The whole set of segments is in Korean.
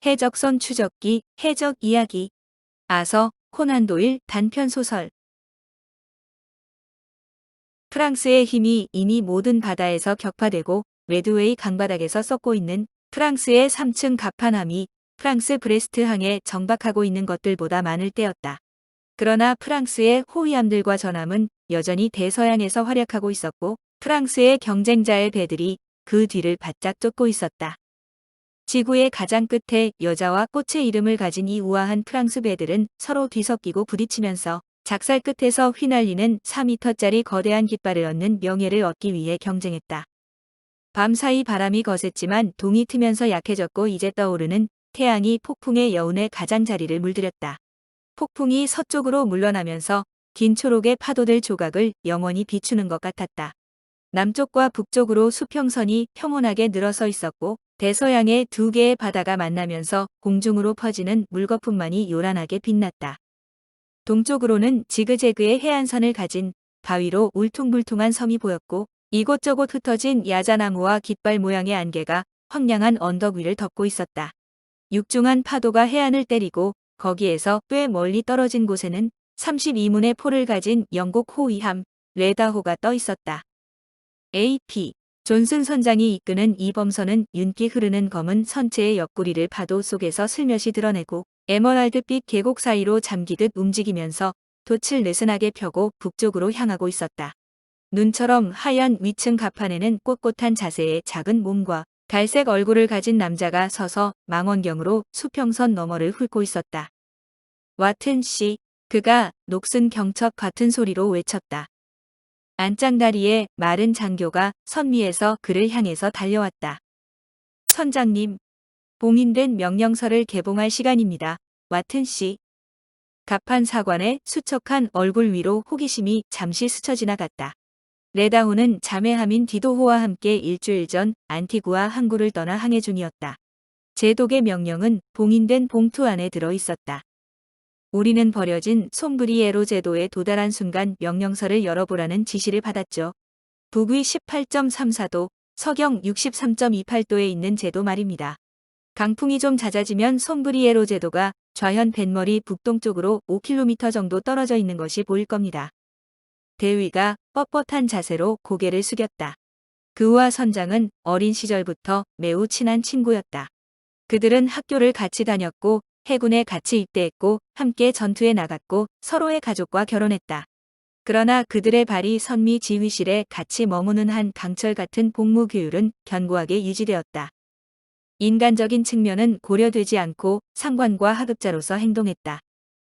해적선 추적기, 해적 이야기. 아서 코난 도일 단편 소설. 프랑스의 힘이 이미 모든 바다에서 격파되고 레드웨이 강바닥에서 썩고 있는 프랑스의 3층 갑판함이 프랑스 브레스트항에 정박하고 있는 것들보다 많을 때였다. 그러나 프랑스의 호위함들과 전함은 여전히 대서양에서 활약하고 있었고 프랑스의 경쟁자의 배들이 그 뒤를 바짝 쫓고 있었다. 지구의 가장 끝에 여자와 꽃의 이름을 가진 이 우아한 프랑스 배들은 서로 뒤섞이고 부딪히면서 작살 끝에서 휘날리는 4m짜리 거대한 깃발을 얻는 명예를 얻기 위해 경쟁했다. 밤사이 바람이 거셌지만 동이 트면서 약해졌고 이제 떠오르는 태양이 폭풍의 여운에 가장자리를 물들였다. 폭풍이 서쪽으로 물러나면서 긴 초록의 파도들 조각을 영원히 비추는 것 같았다. 남쪽과 북쪽으로 수평선이 평온하게 늘어서 있었고 대서양의 두 개의 바다가 만나면서 공중으로 퍼지는 물거품만이 요란하게 빛났다. 동쪽으로는 지그재그의 해안선을 가진 바위로 울퉁불퉁한 섬이 보였고 이곳저곳 흩어진 야자나무와 깃발 모양의 안개가 황량한 언덕 위를 덮고 있었다. 육중한 파도가 해안을 때리고 거기에서 꽤 멀리 떨어진 곳에는 32문의 포를 가진 영국 호위함 레다호가 떠 있었다. AP 존슨 선장이 이끄는 이 범선은 윤기 흐르는 검은 선체의 옆구리를 파도 속에서 슬며시 드러내고 에메랄드빛 계곡 사이로 잠기듯 움직이면서 돛을 느슨하게 펴고 북쪽으로 향하고 있었다. 눈처럼 하얀 위층 갑판에는 꼿꼿한 자세의 작은 몸과 갈색 얼굴을 가진 남자가 서서 망원경으로 수평선 너머를 훑고 있었다. 와튼 씨, 그가 녹슨 경첩 같은 소리로 외쳤다. 안장다리에 마른 장교가 선 위에서 그를 향해서 달려왔다. 선장님, 봉인된 명령서를 개봉할 시간입니다. 와튼 씨. 갑판 사관의 수척한 얼굴 위로 호기심이 잠시 스쳐 지나갔다. 레다호는 자매함인 디도호와 함께 일주일 전 안티구아 항구를 떠나 항해 중이었다. 제독의 명령은 봉인된 봉투 안에 들어 있었다. 우리는 버려진 솜브리에로 제도에 도달한 순간 명령서를 열어보라는 지시를 받았죠. 북위 18.34도, 서경 63.28도에 있는 제도 말입니다. 강풍이 좀 잦아지면 솜브리에로 제도가 좌현 뱃머리 북동쪽으로 5km 정도 떨어져 있는 것이 보일 겁니다. 대위가 뻣뻣한 자세로 고개를 숙였다. 그와 선장은 어린 시절부터 매우 친한 친구였다. 그들은 학교를 같이 다녔고 해군에 같이 입대했고 함께 전투에 나갔고 서로의 가족과 결혼했다. 그러나 그들의 발이 선미 지휘실에 같이 머무는 한 강철 같은 복무 규율은 견고하게 유지되었다. 인간적인 측면은 고려되지 않고 상관과 하급자로서 행동했다.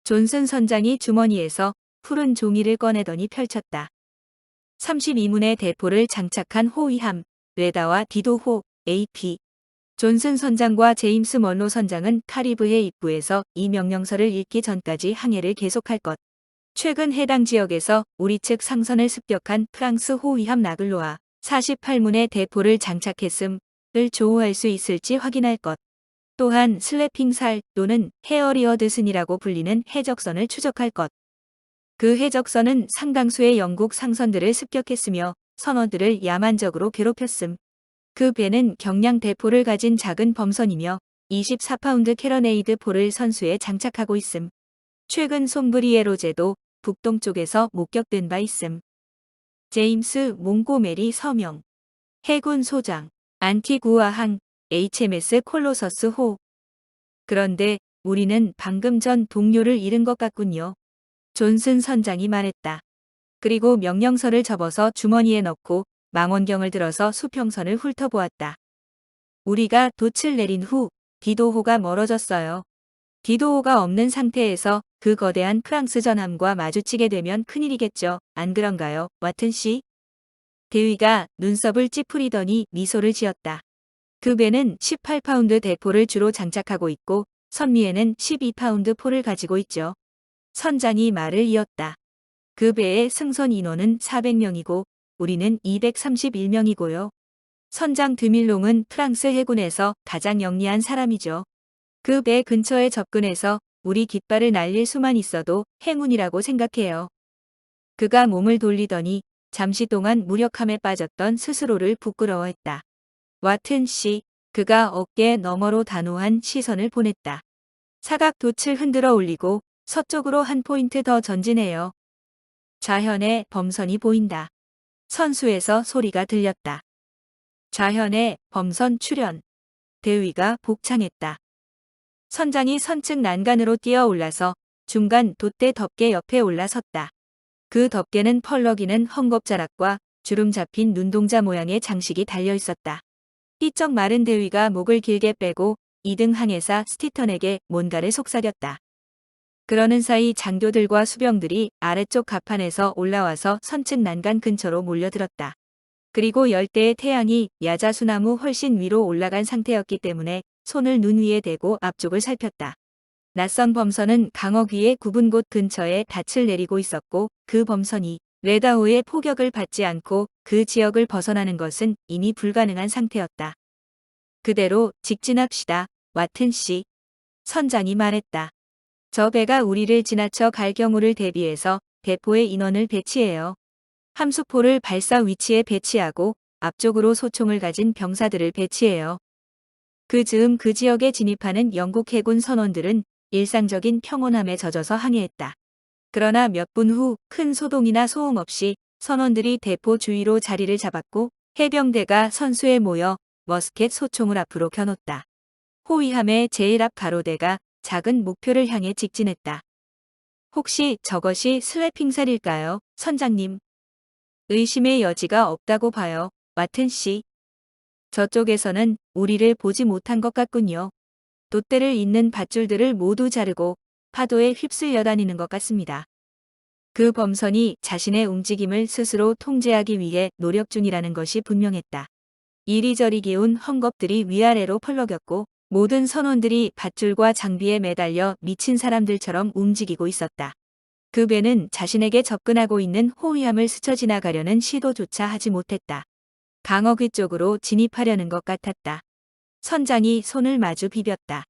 존슨 선장이 주머니에서 푸른 종이를 꺼내더니 펼쳤다. 32문의 대포를 장착한 호위함, 레다와 디도호, AP. 존슨 선장과 제임스 먼로 선장은 카리브해 입구에서 이 명령서를 읽기 전까지 항해를 계속할 것. 최근 해당 지역에서 우리 측 상선을 습격한 프랑스 호위함 나글로아 48문의 대포를 장착했음을 조우할 수 있을지 확인할 것. 또한 슬래핑살 또는 헤어리어드슨이라고 불리는 해적선을 추적할 것. 그 해적선은 상당수의 영국 상선들을 습격했으며 선원들을 야만적으로 괴롭혔음. 그 배는 경량 대포를 가진 작은 범선이며 24파운드 캐러네이드 포를 선수에 장착하고 있음. 최근 솜브리에로 제도 북동쪽에서 목격된 바 있음. 제임스 몽고메리 서명. 해군 소장. 안티구아항 HMS 콜로서스 호. 그런데 우리는 방금 전 동료를 잃은 것 같군요. 존슨 선장이 말했다. 그리고 명령서를 접어서 주머니에 넣고 망원경을 들어서 수평선을 훑어보았다. 우리가 돛을 내린 후 디도호가 멀어졌어요. 디도호가 없는 상태에서 그 거대한 프랑스 전함과 마주치게 되면 큰일이겠죠. 안 그런가요, 와튼 씨? 대위가 눈썹을 찌푸리더니 미소를 지었다. 그 배는 18파운드 대포를 주로 장착하고 있고 선미에는 12파운드 포를 가지고 있죠. 선장이 말을 이었다. 그 배의 승선 인원은 400명이고 우리는 231명이고요. 선장 드밀롱은 프랑스 해군에서 가장 영리한 사람이죠. 그 배 근처에 접근해서 우리 깃발을 날릴 수만 있어도 행운이라고 생각해요. 그가 몸을 돌리더니 잠시 동안 무력함에 빠졌던 스스로를 부끄러워했다. 와튼 씨, 그가 어깨 너머로 단호한 시선을 보냈다. 사각 돛을 흔들어 올리고 서쪽으로 한 포인트 더 전진해요. 좌현의 범선이 보인다. 선수에서 소리가 들렸다. 좌현의 범선 출현. 대위가 복창했다. 선장이 선측 난간으로 뛰어 올라서 중간 돛대 덮개 옆에 올라섰다. 그 덮개는 펄럭이는 헝겊자락과 주름 잡힌 눈동자 모양의 장식이 달려 있었다. 삐쩍 마른 대위가 목을 길게 빼고 2등 항해사 스티턴에게 뭔가를 속삭였다. 그러는 사이 장교들과 수병들이 아래쪽 갑판에서 올라와서 선측 난간 근처로 몰려들었다. 그리고 열대의 태양이 야자수나무 훨씬 위로 올라간 상태였기 때문에 손을 눈 위에 대고 앞쪽을 살폈다. 낯선 범선은 강억 위의 굽은 곳 근처에 닻을 내리고 있었고 그 범선이 레다호의 포격을 받지 않고 그 지역을 벗어나는 것은 이미 불가능한 상태였다. 그대로 직진합시다, 와튼 씨. 선장이 말했다. 저 배가 우리를 지나쳐 갈 경우를 대비해서 대포의 인원을 배치해요. 함수포를 발사 위치에 배치하고 앞쪽으로 소총을 가진 병사들을 배치해요. 그 즈음 그 지역에 진입하는 영국 해군 선원들은 일상적인 평온함에 젖어서 항해했다. 그러나 몇 분 후 큰 소동이나 소음 없이 선원들이 대포 주위로 자리를 잡았고 해병대가 선수에 모여 머스켓 소총을 앞으로 겨눴다. 호위함의 제일 앞 가로대가 작은 목표를 향해 직진했다. 혹시 저것이 슬래핑살일까요, 선장님? 의심의 여지가 없다고 봐요, 와튼 씨. 저쪽에서는 우리를 보지 못한 것 같군요. 돛대를 잇는 밧줄들을 모두 자르고 파도에 휩쓸려 다니는 것 같습니다. 그 범선이 자신의 움직임을 스스로 통제하기 위해 노력 중이라는 것이 분명했다. 이리저리 기운 헝겊들이 위아래로 펄럭였고 모든 선원들이 밧줄과 장비에 매달려 미친 사람들처럼 움직이고 있었다. 그 배는 자신에게 접근하고 있는 호위함을 스쳐 지나가려는 시도조차 하지 못했다. 강어 위쪽으로 진입하려는 것 같았다. 선장이 손을 마주 비볐다.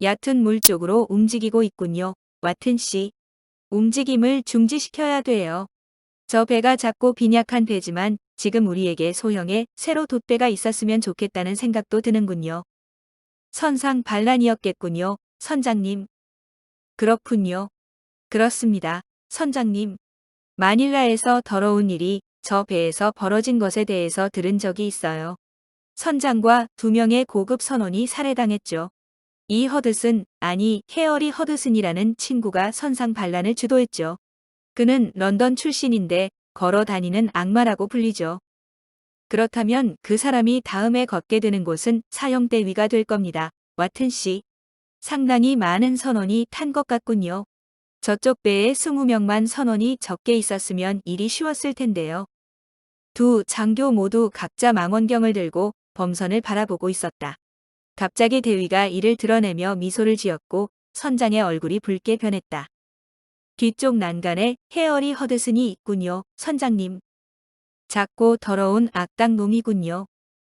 얕은 물 쪽으로 움직이고 있군요, 와튼 씨. 움직임을 중지시켜야 돼요. 저 배가 작고 빈약한 배지만 지금 우리에게 소형의 세로 돛배가 있었으면 좋겠다는 생각도 드는군요. 선상 반란이었겠군요, 선장님. 그렇군요. 그렇습니다, 선장님. 마닐라에서 더러운 일이 저 배에서 벌어진 것에 대해서 들은 적이 있어요. 선장과 2명의 고급 선원이 살해당했죠. 이 허드슨, 아니 헤어리 허드슨이라는 친구가 선상 반란을 주도했죠. 그는 런던 출신인데 걸어 다니는 악마라고 불리죠. 그렇다면 그 사람이 다음에 걷게 되는 곳은 사형대위가 될 겁니다, 와튼 씨. 상당히 많은 선원이 탄 것 같군요. 저쪽 배에 20명만 선원이 적게 있었으면 일이 쉬웠을 텐데요. 두 장교 모두 각자 망원경을 들고 범선을 바라보고 있었다. 갑자기 대위가 이를 드러내며 미소를 지었고 선장의 얼굴이 붉게 변했다. 뒤쪽 난간에 헤어리 허드슨이 있군요, 선장님. 작고 더러운 악당 놈이군요.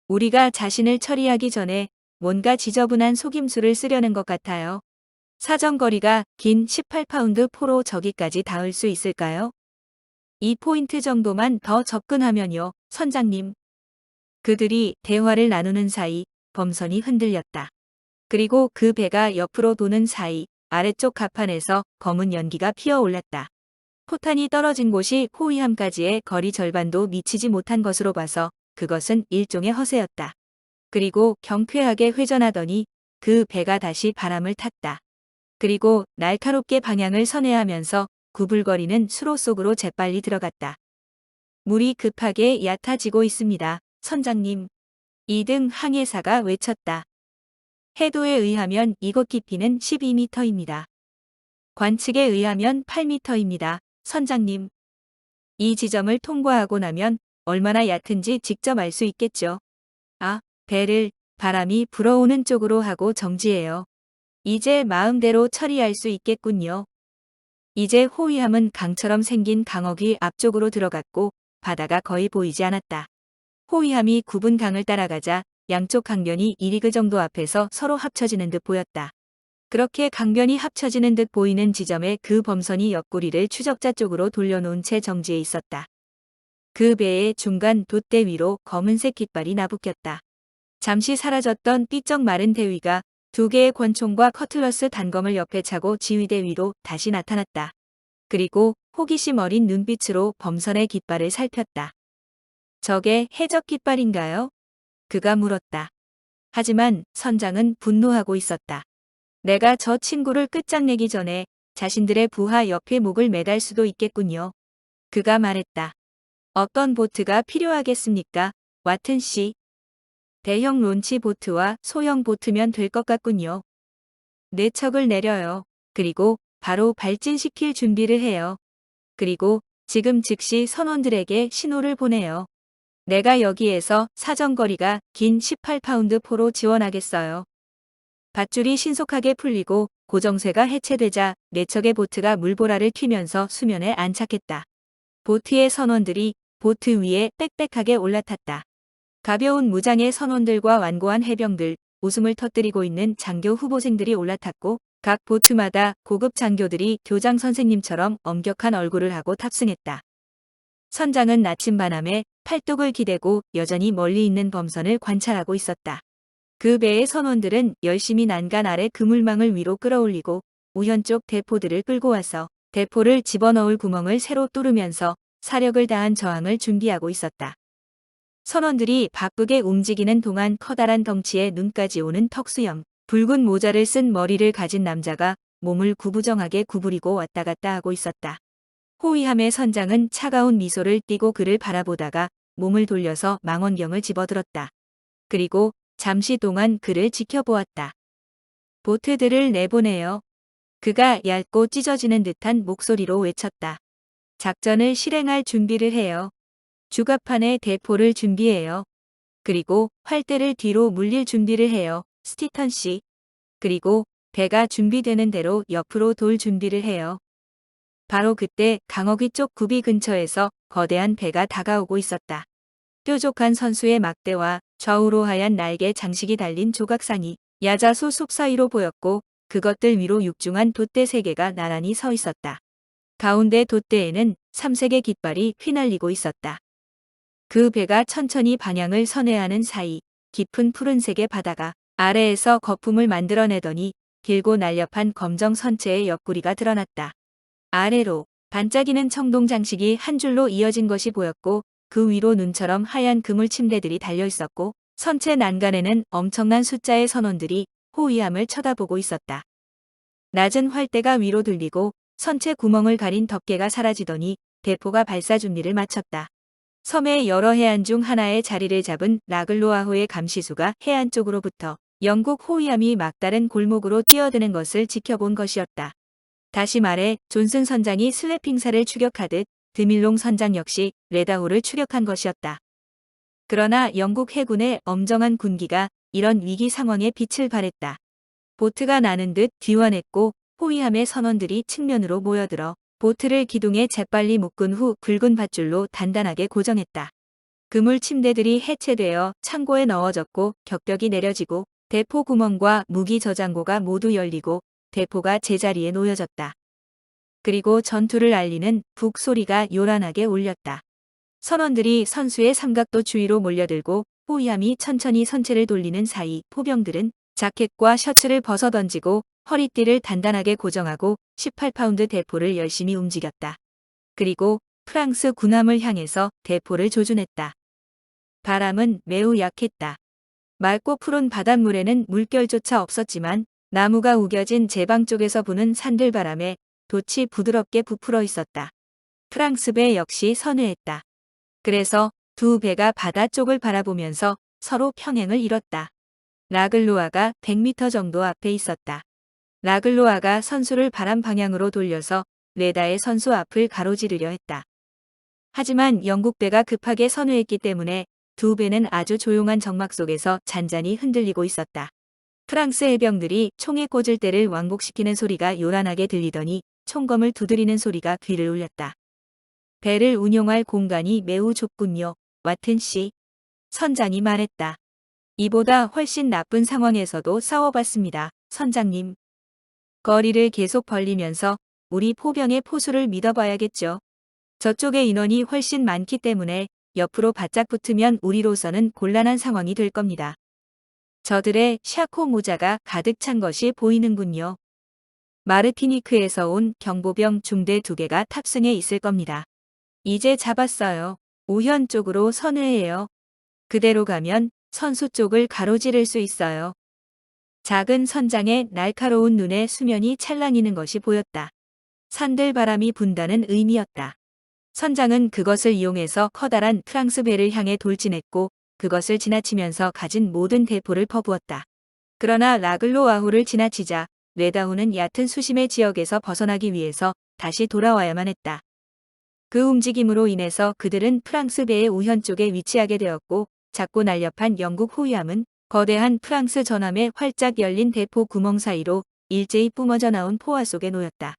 우리가 자신을 처리하기 전에 뭔가 지저분한 속임수를 쓰려는 것 같아요. 사정거리가 긴 18파운드 포로 저기까지 닿을 수 있을까요? 2포인트 정도만 더 접근하면요, 선장님. 그들이 대화를 나누는 사이 범선이 흔들렸다. 그리고 그 배가 옆으로 도는 사이 아래쪽 갑판에서 검은 연기가 피어올랐다. 포탄이 떨어진 곳이 호위함까지의 거리 절반도 미치지 못한 것으로 봐서 그것은 일종의 허세였다. 그리고 경쾌하게 회전하더니 그 배가 다시 바람을 탔다. 그리고 날카롭게 방향을 선회하면서 구불거리는 수로 속으로 재빨리 들어갔다. 물이 급하게 얕아지고 있습니다, 선장님. 2등 항해사가 외쳤다. 해도에 의하면 이곳 깊이는 12m입니다. 관측에 의하면 8m입니다, 선장님. 이 지점을 통과하고 나면 얼마나 얕은지 직접 알 수 있겠죠. 아, 배를 바람이 불어오는 쪽으로 하고 정지해요. 이제 마음대로 처리할 수 있겠군요. 이제 호위함은 강처럼 생긴 강어귀 앞쪽으로 들어갔고 바다가 거의 보이지 않았다. 호위함이 굽은 강을 따라가자 양쪽 강변이 1리그 정도 앞에서 서로 합쳐지는 듯 보였다. 그렇게 강변이 합쳐지는 듯 보이는 지점에 그 범선이 옆구리를 추적자 쪽으로 돌려놓은 채 정지해 있었다. 그 배의 중간 돛대 위로 검은색 깃발이 나부꼈다. 잠시 사라졌던 삐쩍 마른 대위가 2개의 권총과 커틀러스 단검을 옆에 차고 지휘대 위로 다시 나타났다. 그리고 호기심 어린 눈빛으로 범선의 깃발을 살폈다. 저게 해적 깃발인가요? 그가 물었다. 하지만 선장은 분노하고 있었다. 내가 저 친구를 끝장내기 전에 자신들의 부하 옆에 목을 매달 수도 있겠군요. 그가 말했다. 어떤 보트가 필요하겠습니까? 와튼 씨. 대형 론치 보트와 소형 보트면 될 것 같군요. 4척을 내려요. 그리고 바로 발진시킬 준비를 해요. 그리고 지금 즉시 선원들에게 신호를 보내요. 내가 여기에서 사정거리가 긴 18파운드 포로 지원하겠어요. 밧줄이 신속하게 풀리고 고정쇠가 해체되자 4척의 보트가 물보라를 튀면서 수면에 안착했다. 보트의 선원들이 보트 위에 빽빽하게 올라탔다. 가벼운 무장의 선원들과 완고한 해병들, 웃음을 터뜨리고 있는 장교 후보생들이 올라탔고 각 보트마다 고급 장교들이 교장 선생님처럼 엄격한 얼굴을 하고 탑승했다. 선장은 나침반함에 팔뚝을 기대고 여전히 멀리 있는 범선을 관찰하고 있었다. 그 배의 선원들은 열심히 난간 아래 그물망을 위로 끌어올리고 우현 쪽 대포들을 끌고 와서 대포를 집어넣을 구멍을 새로 뚫으면서 사력을 다한 저항을 준비하고 있었다. 선원들이 바쁘게 움직이는 동안 커다란 덩치에 눈까지 오는 턱수염, 붉은 모자를 쓴 머리를 가진 남자가 몸을 구부정하게 구부리고 왔다 갔다 하고 있었다. 호위함의 선장은 차가운 미소를 띠고 그를 바라보다가 몸을 돌려서 망원경을 집어들었다. 그리고 잠시 동안 그를 지켜보았다. 보트들을 내보내요. 그가 얇고 찢어지는 듯한 목소리로 외쳤다. 작전을 실행할 준비를 해요. 주갑판에 대포를 준비해요. 그리고 활대를 뒤로 물릴 준비를 해요. 스티턴 씨. 그리고 배가 준비되는 대로 옆으로 돌 준비를 해요. 바로 그때 강어귀 쪽 구비 근처에서 거대한 배가 다가오고 있었다. 뾰족한 선수의 막대와 좌우로 하얀 날개 장식이 달린 조각상이 야자수 숲 사이로 보였고 그것들 위로 육중한 돛대 3개가 나란히 서 있었다. 가운데 돛대에는 3색의 깃발이 휘날리고 있었다. 그 배가 천천히 방향을 선회하는 사이 깊은 푸른색의 바다가 아래에서 거품을 만들어내더니 길고 날렵한 검정 선체의 옆구리가 드러났다. 아래로 반짝이는 청동 장식이 한 줄로 이어진 것이 보였고 그 위로 눈처럼 하얀 그물 침대들이 달려 있었고 선체 난간에는 엄청난 숫자의 선원들이 호위함을 쳐다보고 있었다. 낮은 활대가 위로 들리고 선체 구멍을 가린 덮개가 사라지더니 대포가 발사 준비를 마쳤다. 섬의 여러 해안 중 하나에 자리를 잡은 라글로아호의 감시수가 해안 쪽으로부터 영국 호위함이 막다른 골목으로 뛰어드는 것을 지켜본 것이었다. 다시 말해 존슨 선장이 슬래핑사를 추격하듯 드밀롱 선장 역시 레다호를 추격한 것이었다. 그러나 영국 해군의 엄정한 군기가 이런 위기 상황에 빛을 발했다. 보트가 나는 듯 뒤원했고 호위함의 선원들이 측면으로 모여들어 보트를 기둥에 재빨리 묶은 후 굵은 밧줄로 단단하게 고정했다. 그물 침대들이 해체되어 창고에 넣어졌고 격벽이 내려지고 대포 구멍과 무기 저장고가 모두 열리고 대포가 제자리에 놓여졌다. 그리고 전투를 알리는 북 소리가 요란하게 울렸다. 선원들이 선수의 삼각도 주위로 몰려들고 호위함이 천천히 선체를 돌리는 사이 포병들은 자켓과 셔츠를 벗어던지고 허리띠를 단단하게 고정하고 18파운드 대포를 열심히 움직였다. 그리고 프랑스 군함을 향해서 대포를 조준했다. 바람은 매우 약했다. 맑고 푸른 바닷물에는 물결조차 없었지만 나무가 우겨진 제방 쪽에서 부는 산들바람에 돛이 부드럽게 부풀어 있었다. 프랑스 배 역시 선회했다. 그래서 2 배가 바다 쪽을 바라보면서 서로 평행을 이뤘다. 라글로아가 100m 정도 앞에 있었다. 라글로아가 선수를 바람 방향으로 돌려서 레다의 선수 앞을 가로지르려 했다. 하지만 영국 배가 급하게 선회했기 때문에 2 배는 아주 조용한 정막 속에서 잔잔히 흔들리고 있었다. 프랑스 해병들이 총에 꽂을 때를 왕복시키는 소리가 요란하게 들리더니 총검을 두드리는 소리가 귀를 울렸다. 배를 운용할 공간이 매우 좁군요. 와튼 씨. 선장이 말했다. 이보다 훨씬 나쁜 상황에서도 싸워봤습니다. 선장님. 거리를 계속 벌리면서 우리 포병의 포수를 믿어봐야겠죠. 저쪽의 인원이 훨씬 많기 때문에 옆으로 바짝 붙으면 우리로서는 곤란한 상황이 될 겁니다. 저들의 샤코 모자가 가득 찬 것이 보이는군요. 마르티니크에서 온 경보병 중대 2개가 탑승해 있을 겁니다. 이제 잡았어요. 우현 쪽으로 선회해요. 그대로 가면 선수 쪽을 가로지를 수 있어요. 작은 선장의 날카로운 눈에 수면이 찰랑이는 것이 보였다. 산들바람이 분다는 의미였다. 선장은 그것을 이용해서 커다란 프랑스 배를 향해 돌진했고 그것을 지나치면서 가진 모든 대포를 퍼부었다. 그러나 라글로아호를 지나치자 레다호는 얕은 수심의 지역에서 벗어나기 위해서 다시 돌아와야만 했다. 그 움직임으로 인해서 그들은 프랑스 배의 우현 쪽에 위치하게 되었고 작고 날렵한 영국 호위함은 거대한 프랑스 전함의 활짝 열린 대포 구멍 사이로 일제히 뿜어져 나온 포화 속에 놓였다.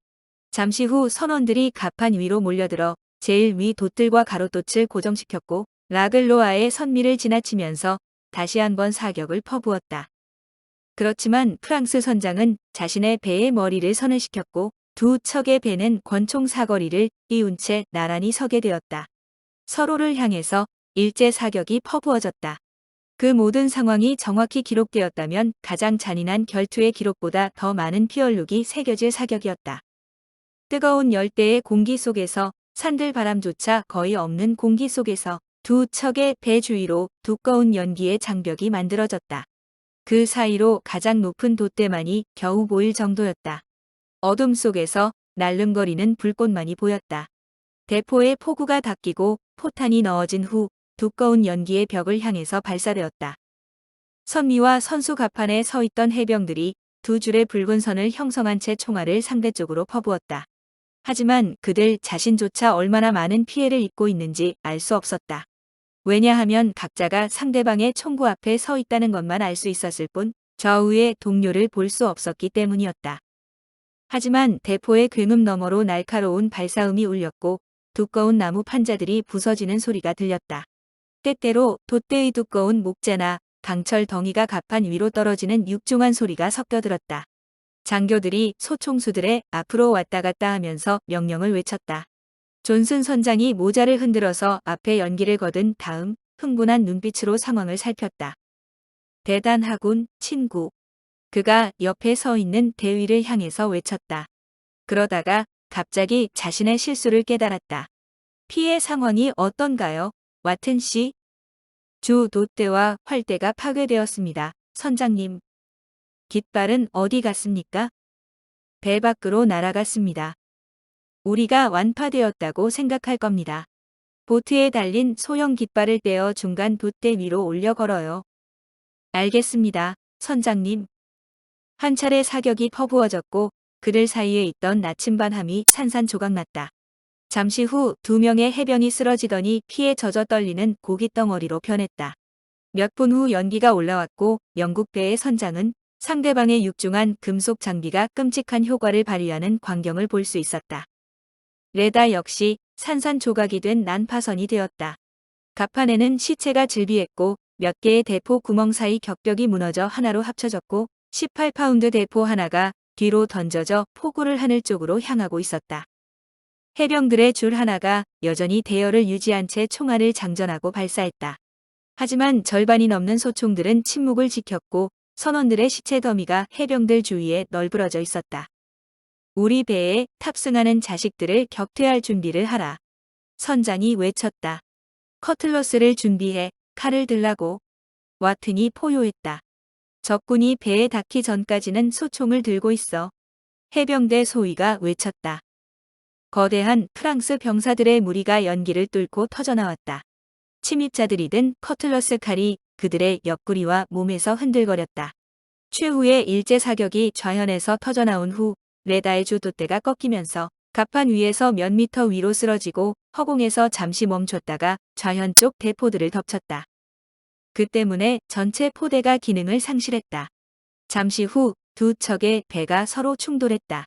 잠시 후 선원들이 갑판 위로 몰려들어 제일 위 돛들과 가로돛을 고정시켰고 라글로아의 선미를 지나치면서 다시 한번 사격을 퍼부었다. 그렇지만 프랑스 선장은 자신의 배의 머리를 선회시켰고 두 척의 배는 권총 사거리를 띄운 채 나란히 서게 되었다. 서로를 향해서 일제 사격이 퍼부어졌다. 그 모든 상황이 정확히 기록되었다면 가장 잔인한 결투의 기록보다 더 많은 피 얼룩이 새겨질 사격이었다. 뜨거운 열대의 공기 속에서 산들바람조차 거의 없는 공기 속에서 두 척의 배 주위로 두꺼운 연기의 장벽이 만들어졌다. 그 사이로 가장 높은 돛대만이 겨우 보일 정도였다. 어둠 속에서 날름거리는 불꽃만이 보였다. 대포의 포구가 닦이고 포탄이 넣어진 후 두꺼운 연기의 벽을 향해서 발사되었다. 선미와 선수 갑판에 서 있던 해병들이 두 줄의 붉은 선을 형성한 채 총알을 상대 쪽으로 퍼부었다. 하지만 그들 자신조차 얼마나 많은 피해를 입고 있는지 알 수 없었다. 왜냐하면 각자가 상대방의 총구 앞에 서 있다는 것만 알 수 있었을 뿐 좌우의 동료를 볼 수 없었기 때문이었다. 하지만 대포의 굉음 너머로 날카로운 발사음이 울렸고 두꺼운 나무 판자들이 부서지는 소리가 들렸다. 때때로 돛대의 두꺼운 목재나 강철 덩이가 갑판 위로 떨어지는 육중한 소리가 섞여들었다. 장교들이 소총수들의 앞으로 왔다 갔다 하면서 명령을 외쳤다. 존슨 선장이 모자를 흔들어서 앞에 연기를 거둔 다음 흥분한 눈빛으로 상황을 살폈다. 대단하군, 친구. 그가 옆에 서 있는 대위를 향해서 외쳤다. 그러다가 갑자기 자신의 실수를 깨달았다. 피해 상황이 어떤가요, 와튼 씨? 주 돛대와 활대가 파괴되었습니다, 선장님. 깃발은 어디 갔습니까? 배 밖으로 날아갔습니다. 우리가 완파되었다고 생각할 겁니다. 보트에 달린 소형 깃발을 떼어 중간 돛대 위로 올려 걸어요. 알겠습니다, 선장님. 한 차례 사격이 퍼부어졌고 그들 사이에 있던 나침반 함이 산산조각났다. 잠시 후 2명의 해병이 쓰러지더니 피에 젖어 떨리는 고깃덩어리로 변했다. 몇 분 후 연기가 올라왔고 영국 배의 선장은 상대방의 육중한 금속 장비가 끔찍한 효과를 발휘하는 광경을 볼 수 있었다. 레다 역시 산산조각이 된 난파선이 되었다. 갑판에는 시체가 즐비했고 몇 개의 대포 구멍 사이 격벽이 무너져 하나로 합쳐졌고 18파운드 대포 하나가 뒤로 던져져 포구를 하늘 쪽으로 향하고 있었다. 해병들의 줄 하나가 여전히 대열을 유지한 채 총알을 장전하고 발사했다. 하지만 절반이 넘는 소총들은 침묵을 지켰고 선원들의 시체 더미가 해병들 주위에 널브러져 있었다. 우리 배에 탑승하는 자식들을 격퇴할 준비를 하라. 선장이 외쳤다. 커틀러스를 준비해, 칼을 들라고. 와튼이 포효했다. 적군이 배에 닿기 전까지는 소총을 들고 있어. 해병대 소위가 외쳤다. 거대한 프랑스 병사들의 무리가 연기를 뚫고 터져나왔다. 침입자들이 든 커틀러스 칼이 그들의 옆구리와 몸에서 흔들거렸다. 최후의 일제 사격이 좌현에서 터져나온 후 레다의 주 돛대가 꺾이면서 갑판 위에서 몇 미터 위로 쓰러지고 허공에서 잠시 멈췄다가 좌현 쪽 대포들을 덮쳤다. 그 때문에 전체 포대가 기능을 상실했다. 잠시 후 두 척의 배가 서로 충돌했다.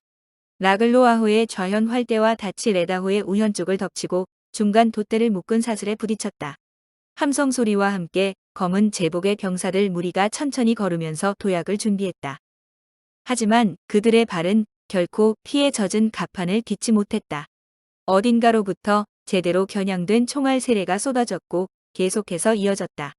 라글로아호의 좌현 활대와 다치 레다호의 우현 쪽을 덮치고 중간 돛대를 묶은 사슬에 부딪혔다. 함성 소리와 함께 검은 제복의 병사들 무리가 천천히 걸으면서 도약을 준비했다. 하지만 그들의 발은 결코 피에 젖은 갑판을 딛지 못했다. 어딘가로부터 제대로 겨냥된 총알 세례가 쏟아졌고 계속해서 이어졌다.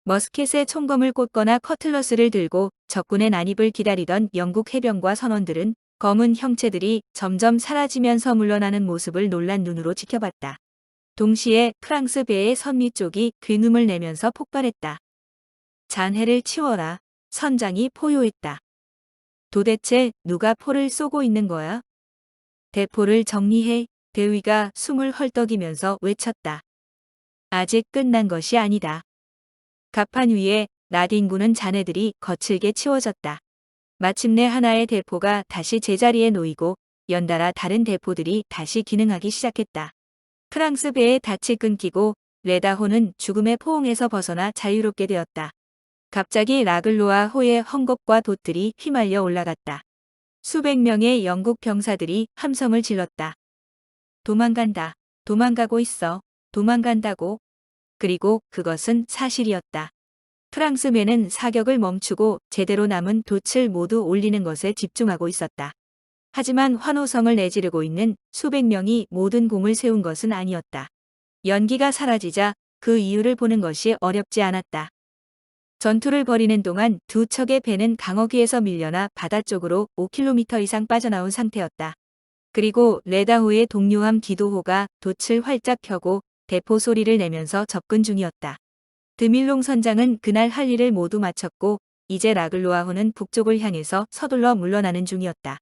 머스켓에 총검을 꽂거나 커틀러스를 들고 적군의 난입을 기다리던 영국 해병과 선원들은 검은 형체들이 점점 사라지면서 물러나는 모습을 놀란 눈으로 지켜봤다. 동시에 프랑스 배의 선미 쪽이 굉음을 내면서 폭발했다. 잔해를 치워라. 선장이 포효했다. 도대체 누가 포를 쏘고 있는 거야? 대포를 정리해. 대위가 숨을 헐떡이면서 외쳤다. 아직 끝난 것이 아니다. 갑판 위에 나뒹구는 잔해들이 거칠게 치워졌다. 마침내 하나의 대포가 다시 제자리에 놓이고 연달아 다른 대포들이 다시 기능하기 시작했다. 프랑스 배의 닻이 끊기고 레다호는 죽음의 포옹에서 벗어나 자유롭게 되었다. 갑자기 라글로아 호의 헝겊과 돛들이 휘말려 올라갔다. 수백 명의 영국 병사들이 함성을 질렀다. 도망간다. 도망가고 있어. 도망간다고. 그리고 그것은 사실이었다. 프랑스 배는 사격을 멈추고 제대로 남은 돛을 모두 올리는 것에 집중하고 있었다. 하지만 환호성을 내지르고 있는 수백 명이 모든 공을 세운 것은 아니었다. 연기가 사라지자 그 이유를 보는 것이 어렵지 않았다. 전투를 벌이는 동안 두 척의 배는 강어귀에서 밀려나 바다 쪽으로 5km 이상 빠져나온 상태였다. 그리고 레다호의 동료함 디도호가 돛을 활짝 펴고 대포 소리를 내면서 접근 중이었다. 드밀롱 선장은 그날 할 일을 모두 마쳤고 이제 라글로아호는 북쪽을 향해서 서둘러 물러나는 중이었다.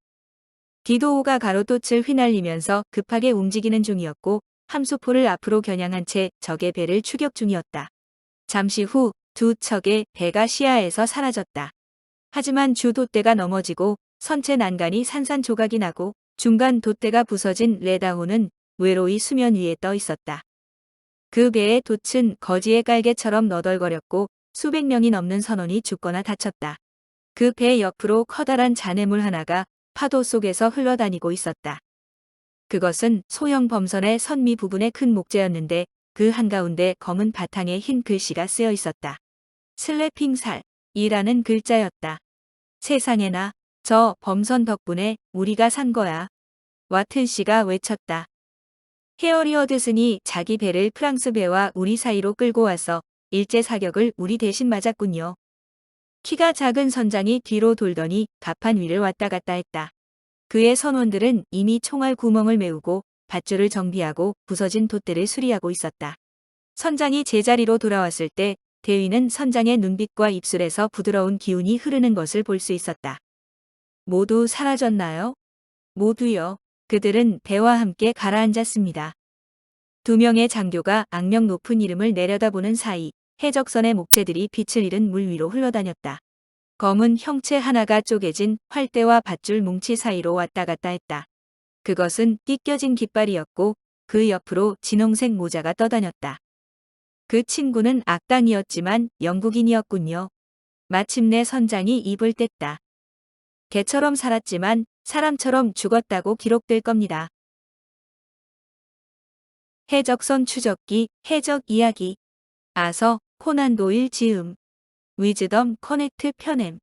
디도호가 가로돛을 휘날리면서 급하게 움직이는 중이었고 함수포를 앞으로 겨냥한 채 적의 배를 추격 중이었다. 잠시 후 두 척의 배가 시야에서 사라졌다. 하지만 주 돛대가 넘어지고 선체 난간이 산산조각이 나고 중간 돛대가 부서진 레다호는 외로이 수면 위에 떠 있었다. 그 배의 돛은 거지의 깔개처럼 너덜거렸고 수백 명이 넘는 선원이 죽거나 다쳤다. 그 배 옆으로 커다란 잔해물 하나가 파도 속에서 흘러다니고 있었다. 그것은 소형 범선의 선미 부분의 큰 목재였는데 그 한가운데 검은 바탕에 흰 글씨가 쓰여 있었다. 슬래핑살이라는 글자였다. 세상에나, 저 범선 덕분에 우리가 산 거야. 와튼 씨가 외쳤다. 헤어리 허드슨이 자기 배를 프랑스 배와 우리 사이로 끌고 와서 일제 사격을 우리 대신 맞았군요. 키가 작은 선장이 뒤로 돌더니 갑판 위를 왔다 갔다 했다. 그의 선원들은 이미 총알 구멍을 메우고 밧줄을 정비하고 부서진 돛대를 수리하고 있었다. 선장이 제자리로 돌아왔을 때 대위는 선장의 눈빛과 입술에서 부드러운 기운이 흐르는 것을 볼 수 있었다. 모두 사라졌나요? 모두요. 그들은 배와 함께 가라앉았습니다. 두 명의 장교가 악명 높은 이름을 내려다보는 사이 해적선의 목재들이 빛을 잃은 물 위로 흘러다녔다. 검은 형체 하나가 쪼개진 활대와 밧줄 뭉치 사이로 왔다 갔다 했다. 그것은 띠껴진 깃발이었고 그 옆으로 진홍색 모자가 떠다녔다. 그 친구는 악당이었지만 영국인이었군요. 마침내 선장이 입을 뗐다. 개처럼 살았지만 사람처럼 죽었다고 기록될 겁니다. 해적선 추적기 해적 이야기. 아서 코난 도일 지음. 위즈덤 커넥트 편엠.